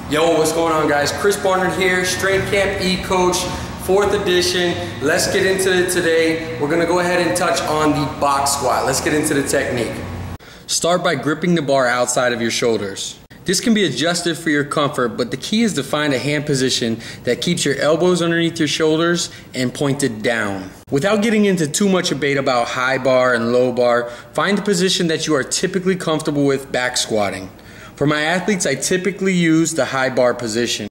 Yo, what's going on, guys? Chris Barnard here, Strength Camp eCoach, 4th edition. Let's get into it today. We're gonna go ahead and touch on the box squat. Let's get into the technique. Start by gripping the bar outside of your shoulders. This can be adjusted for your comfort, but the key is to find a hand position that keeps your elbows underneath your shoulders and pointed down. Without getting into too much debate about high bar and low bar, find the position that you are typically comfortable with back squatting. For my athletes, I typically use the high bar position.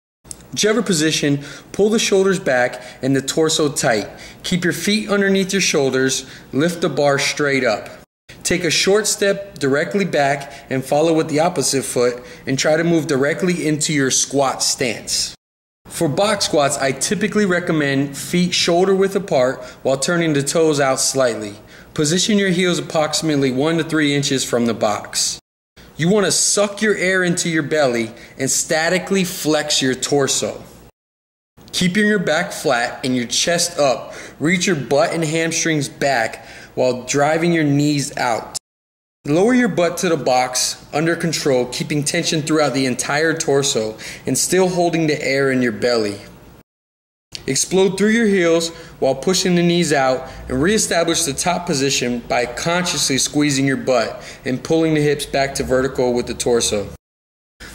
Whichever position, pull the shoulders back and the torso tight. Keep your feet underneath your shoulders, lift the bar straight up. Take a short step directly back and follow with the opposite foot and try to move directly into your squat stance. For box squats, I typically recommend feet shoulder width apart while turning the toes out slightly. Position your heels approximately 1 to 3 inches from the box. You want to suck your air into your belly and statically flex your torso. Keeping your back flat and your chest up, reach your butt and hamstrings back while driving your knees out. Lower your butt to the box under control, keeping tension throughout the entire torso and still holding the air in your belly. Explode through your heels while pushing the knees out and reestablish the top position by consciously squeezing your butt and pulling the hips back to vertical with the torso.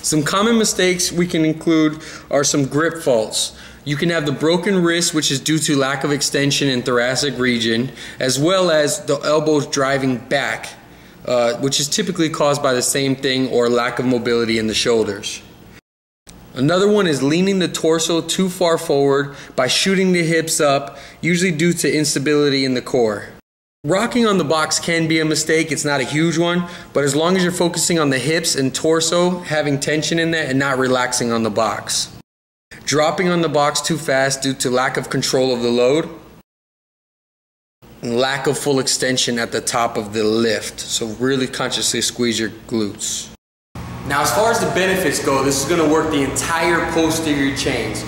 Some common mistakes we can include are some grip faults. You can have the broken wrist, which is due to lack of extension in thoracic region, as well as the elbows driving back, which is typically caused by the same thing or lack of mobility in the shoulders. Another one is leaning the torso too far forward by shooting the hips up, usually due to instability in the core. Rocking on the box can be a mistake. It's not a huge one, but as long as you're focusing on the hips and torso, having tension in that and not relaxing on the box. Dropping on the box too fast due to lack of control of the load and lack of full extension at the top of the lift. So really consciously squeeze your glutes. Now, as far as the benefits go, this is going to work the entire posterior chains.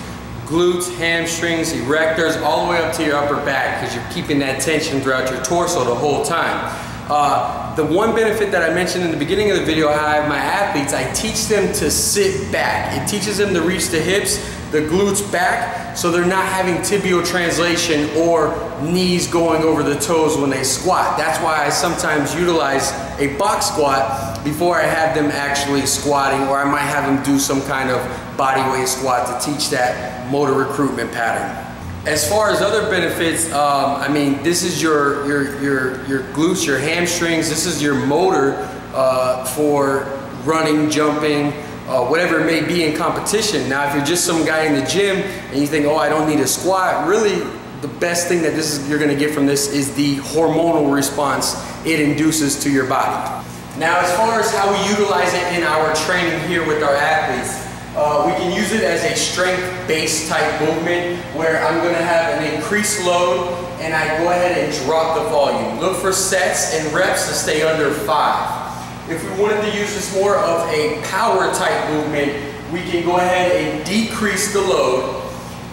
Glutes, hamstrings, erectors, all the way up to your upper back because you're keeping that tension throughout your torso the whole time. The one benefit that I mentioned in the beginning of the video, how I have my athletes, I teach them to sit back. It teaches them to reach the hips, the glutes back, so they're not having tibial translation or knees going over the toes when they squat. That's why I sometimes utilize a box squat before I have them actually squatting, or I might have them do some kind of body weight squat to teach that motor recruitment pattern. As far as other benefits, I mean, this is your glutes, your hamstrings. This is your motor for running, jumping, whatever it may be in competition. Now, if you're just some guy in the gym and you think, oh, I don't need a squat, really the best thing that you're going to get from this is the hormonal response it induces to your body. Now, as far as how we utilize it in our training here with our athletes, we can use it as a strength-based type movement where I'm going to have an increased load and I go ahead and drop the volume. Look for sets and reps to stay under 5. If we wanted to use this more of a power type movement, we can go ahead and decrease the load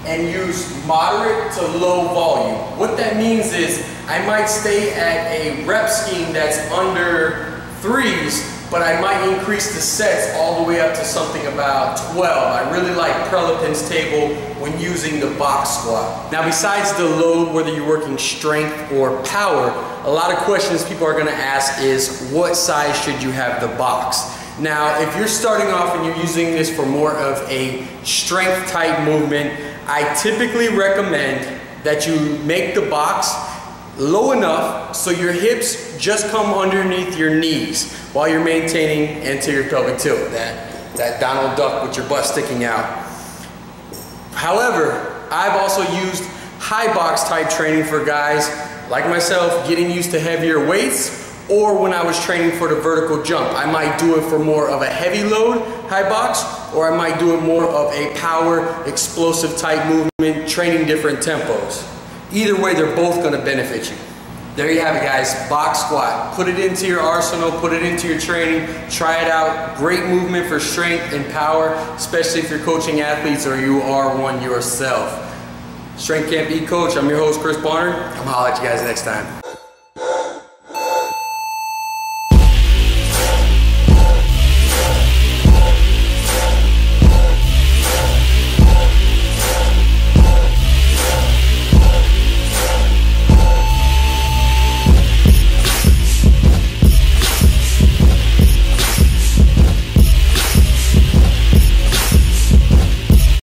and use moderate to low volume. What that means is I might stay at a rep scheme that's under 3s, but I might increase the sets all the way up to something about 12. I really like Prelipin's table when using the box squat. Now, besides the load, whether you're working strength or power, a lot of questions people are gonna ask is, what size should you have the box? Now, if you're starting off and you're using this for more of a strength type movement, I typically recommend that you make the box low enough so your hips just come underneath your knees while you're maintaining anterior pelvic tilt, that Donald Duck with your butt sticking out. However, I've also used high box type training for guys like myself getting used to heavier weights, or when I was training for the vertical jump. I might do it for more of a heavy load high box, or I might do it more of a power explosive type movement, training different tempos. Either way, they're both going to benefit you. There you have it, guys. Box squat. Put it into your arsenal, put it into your training, try it out. Great movement for strength and power, especially if you're coaching athletes or you are one yourself. Strength Camp eCoach, I'm your host, Chris Barnard. I'm gonna holler at you guys next time.